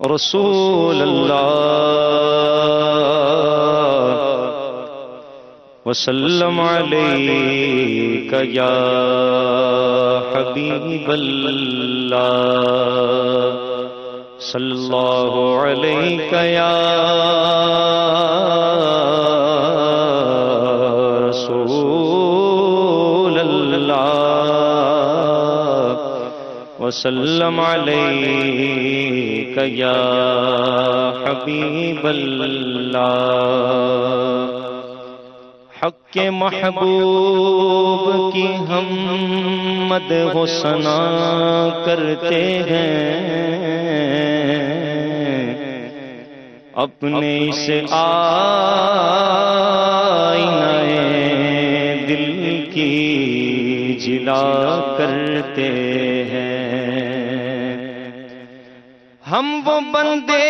رسول اللہ وسلم علیک یا حبیب اللہ صلی اللہ علیک یا رسول اللہ وسلم علیک یا حبیب اللہ۔ حق کے محبوب کی ہم مدح و ثنا کرتے ہیں، اپنے اس آئینہ دل کی جلا کرتے ہیں۔ ہم وہ بندے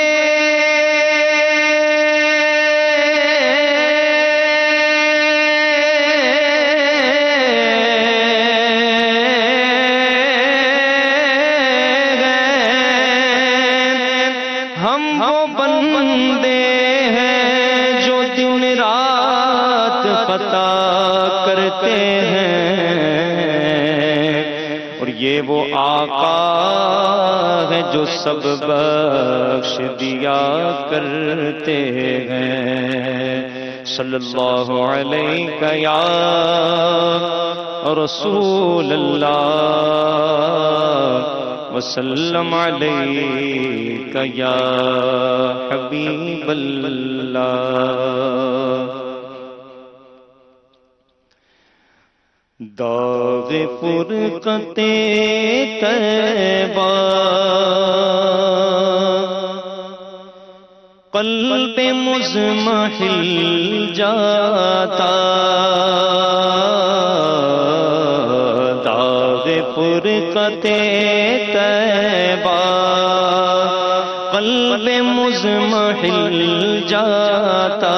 کرتے ہیں، اور یہ وہ آقا ہے جو سب بخش دیا کرتے ہیں۔ صلی اللہ علیہ یا رسول اللہ وسلم علیک یا حبیب اللہ۔ داغ فرقت طیبہ قلب مضمحل جاتا، داغ فرقت طیبہ قلب مضمحل جاتا،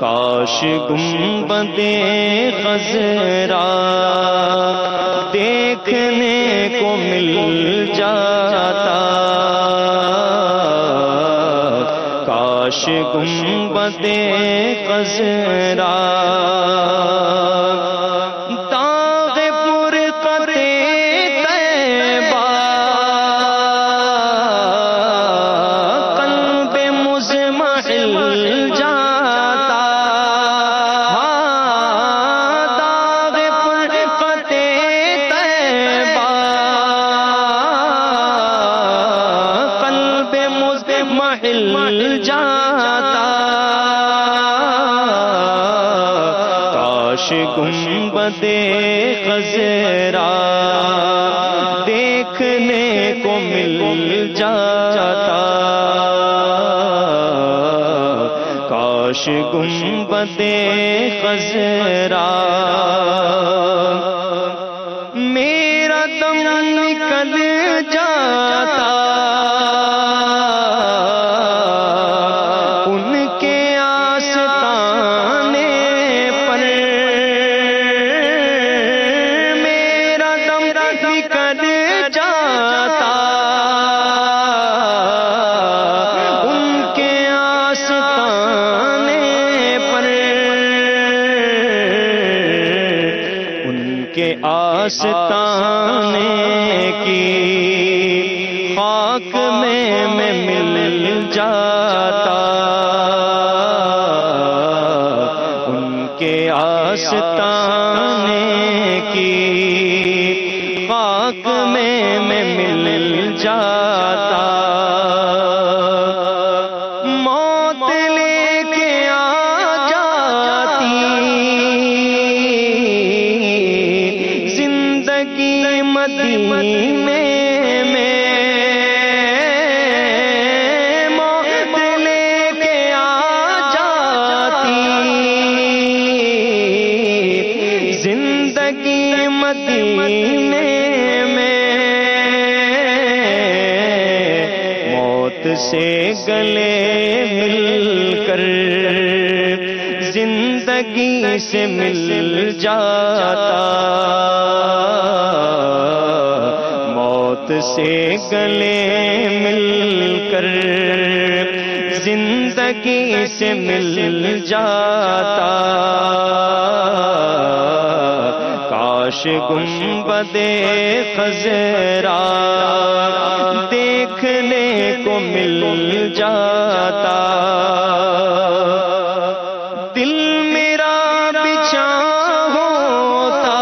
کاش گنبد خضرا دیکھنے کو مل جاتا، کاش گنبد خضرا داغ فرقت طیبہ قلب مضمحل جاتا، محل جاتا، کاش گنبد خضرا دیکھنے کو مل جاتا، کاش گنبد خضرا میرا دم نکل جاتا، آستانے کی خاک میں مل جاتا، ان کے آستانے کی خاک میں مل جاتا، موت لے کے آ جاتی مدینے میں، موت لے کے آ جاتی زندگی مدینے میں، موت سے گلے مل کر زندگی سے مل جاتا، موت سے گلے مل کر زندگی سے مل جاتا، کاش گنبد خضرا دیکھنے کو مل جاتا، دل میرا بچھا ہوتا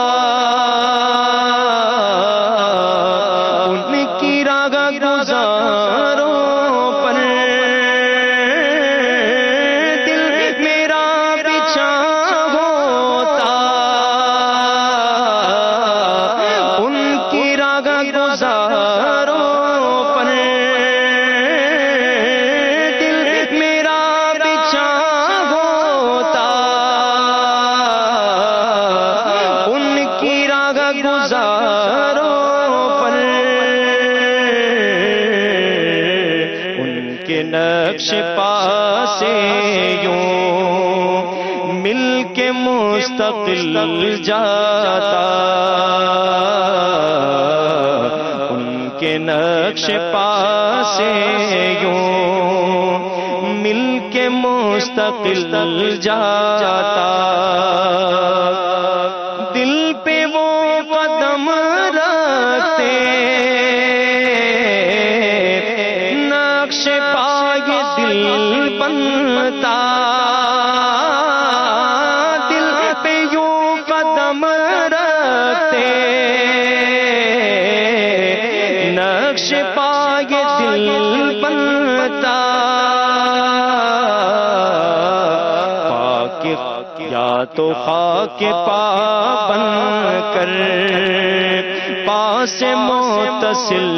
ان کی راہ گزاروں پر، دل میرا بچھا ہوتا ان کی راہ گزاروں پر، دل میرا بچھا ہوتا ان کی راہ گزاروں پر، ان کے نقش پا سے یوں مل کے مستقل جاتا، ان کے نقش پا سے یوں مل کے مستقل جاتا، دل پہ وہ قدم رکھتے نقش پائے دل بنتا، دل پہ یوں قدم رکھتے نقش پائے دل بنتا، خاک یا تو خاک پا بن کر پاس متصل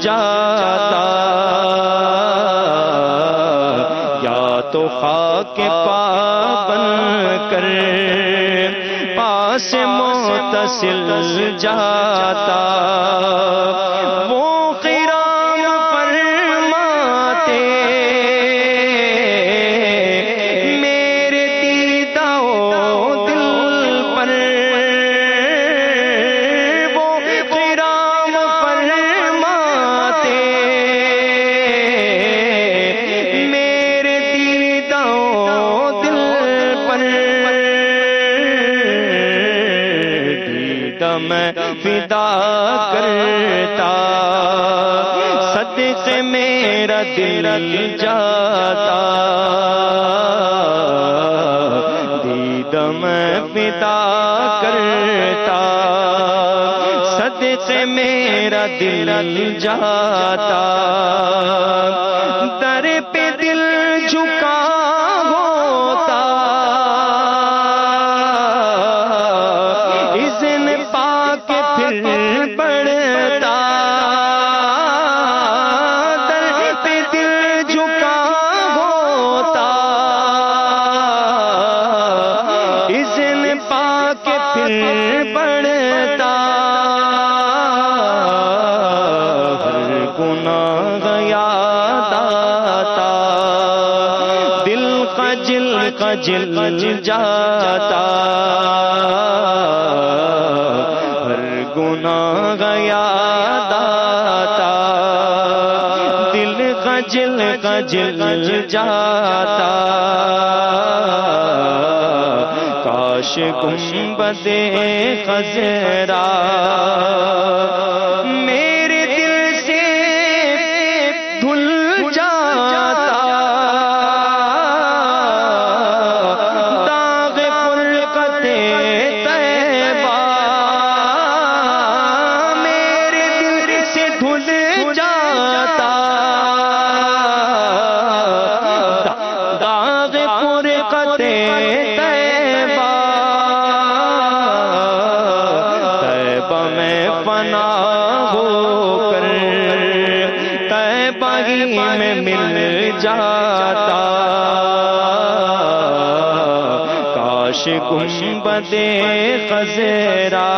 جاتا، یا تو خاک پا بن کر پاس متصل جاتا، وہ خرام فرماتے میرے دیدہ و دل پر، وہ خرام فرماتے میرے دیدہ و دل پر، دیدہ میں فدا کرتا صدقے میرا دل جاتا، دیدہ میں فدا کرتا صدقے میرا دل جاتا، در پہ دل جھکا ہوتا اذن پا کے پھر پڑھتا، در پہ دل جھکا ہوتا اذن پا کے پھر پڑھتا، ہر گناہ یاد آتا دل خجل جاتا، ہر گناہ یاد آتا دل خجل جاتا، کاش گنبد خضرا میرے دل سے دھل جاتا، داغ فرقت طیبہ میرے دل سے دھل جاتا، داغ فرقت طیبہ میں فنا ہو کر طیبہ ہی میں مل جاتا، کاش گنبد خضرا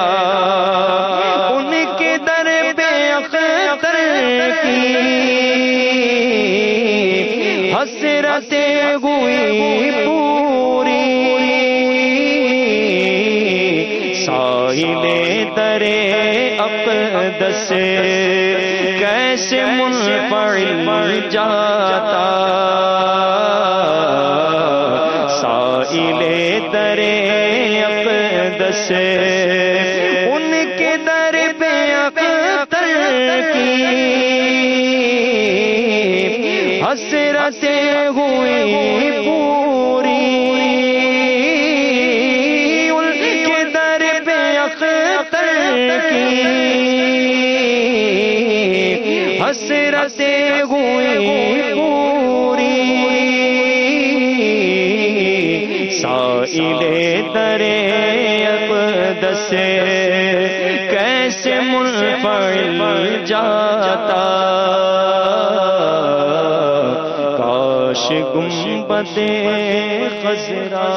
ان کے در پہ اختر کی حسرتیں ہوئی پوری، سائل درے اقدس کیسے منفعل جاتا، سائل درے اقدس ان کے در پہ اختر کی حسرتیں ہوئی پوری، ان کے در پہ اختر کی حسرتیں ہوئی پوری، سائل درے اقدس کیسے منفعل جاتا، کاش گنبد خضرا